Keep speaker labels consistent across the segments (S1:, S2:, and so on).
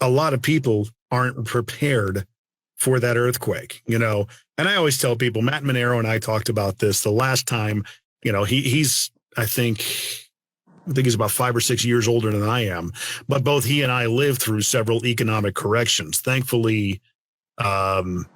S1: a lot of people aren't prepared for that earthquake, and I always tell people, Matt Monero and I talked about this the last time, he's, I think he's about 5 or 6 years older than I am, but both he and I lived through several economic corrections. Thankfully, the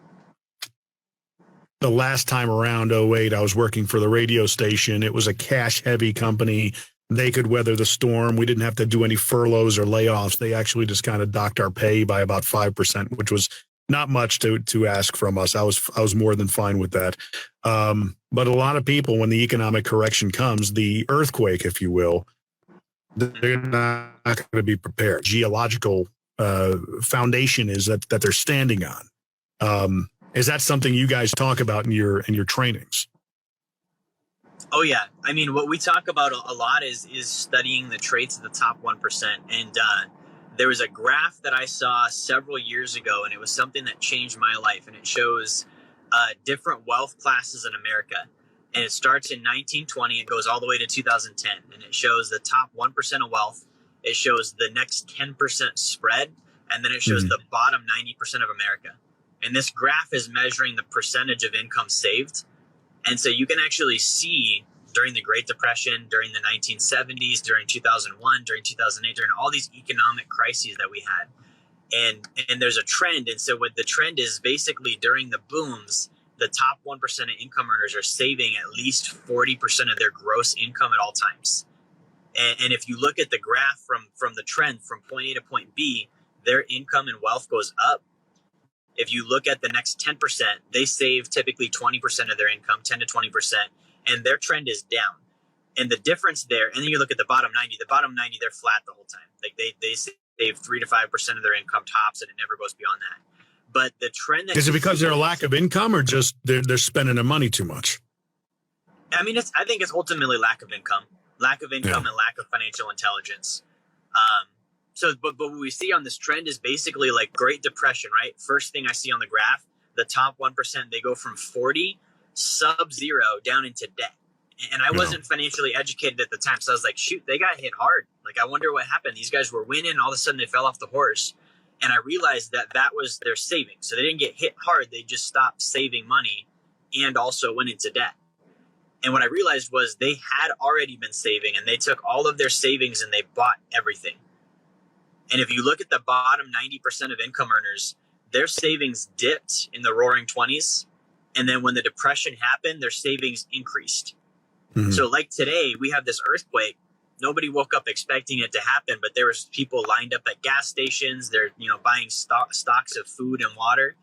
S1: last time around, '08, I was working for the radio station. It was a cash heavy company. They could weather the storm. We didn't have to do any furloughs or layoffs. They actually just kind of docked our pay by about 5%, which was not much to ask from us. I was more than fine with that. But a lot of people, when the economic correction comes, the earthquake, if you will, they're not going to be prepared. Geological foundation is that they're standing on. Is that something you guys talk about in your trainings?
S2: Oh yeah, I mean, what we talk about a lot is studying the traits of the top 1%. And there was a graph that I saw several years ago, and it was something that changed my life. And it shows different wealth classes in America. And it starts in 1920, it goes all the way to 2010. And it shows the top 1% of wealth. It shows the next 10% spread. And then it shows the bottom 90% of America. And this graph is measuring the percentage of income saved. And so you can actually see during the Great Depression, during the 1970s, during 2001, during 2008, during all these economic crises that we had. And there's a trend. And so what the trend is, basically during the booms, the top 1% of income earners are saving at least 40% of their gross income at all times. And if you look at the graph from the trend from point A to point B, their income and wealth goes up. If you look at the next 10%, they save typically 20% of their income, 10 to 20%, and their trend is down. And the difference there, and then you look at the bottom 90, they're flat the whole time. Like they save 3 to 5% of their income tops, and it never goes beyond that. But the trend that
S1: is it because they're a lack of income, or just they're spending their money too much?
S2: I mean, I think it's ultimately lack of income and lack of financial intelligence. But what we see on this trend is basically like Great Depression, right? First thing I see on the graph, the top 1%, they go from 40 sub-zero down into debt. And I wasn't financially educated at the time. So I was like, shoot, they got hit hard. Like, I wonder what happened. These guys were winning. All of a sudden they fell off the horse. And I realized that was their savings. So they didn't get hit hard. They just stopped saving money and also went into debt. And what I realized was they had already been saving, and they took all of their savings and they bought everything. And if you look at the bottom 90% of income earners, their savings dipped in the roaring 20s. And then when the depression happened, their savings increased. Mm-hmm. So like today, we have this earthquake. Nobody woke up expecting it to happen, but there was people lined up at gas stations. They're, buying stocks of food and water.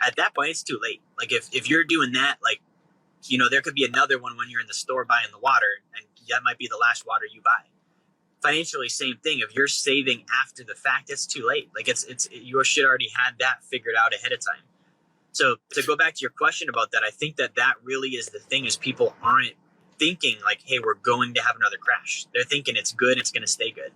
S2: At that point, it's too late. Like if you're doing that, there could be another one when you're in the store buying the water, and that might be the last water you buy. Financially, same thing. If you're saving after the fact, it's too late. Like you should already had that figured out ahead of time. So to go back to your question about that, I think that really is the thing, is people aren't thinking like, hey, we're going to have another crash. They're thinking it's good, it's going to stay good.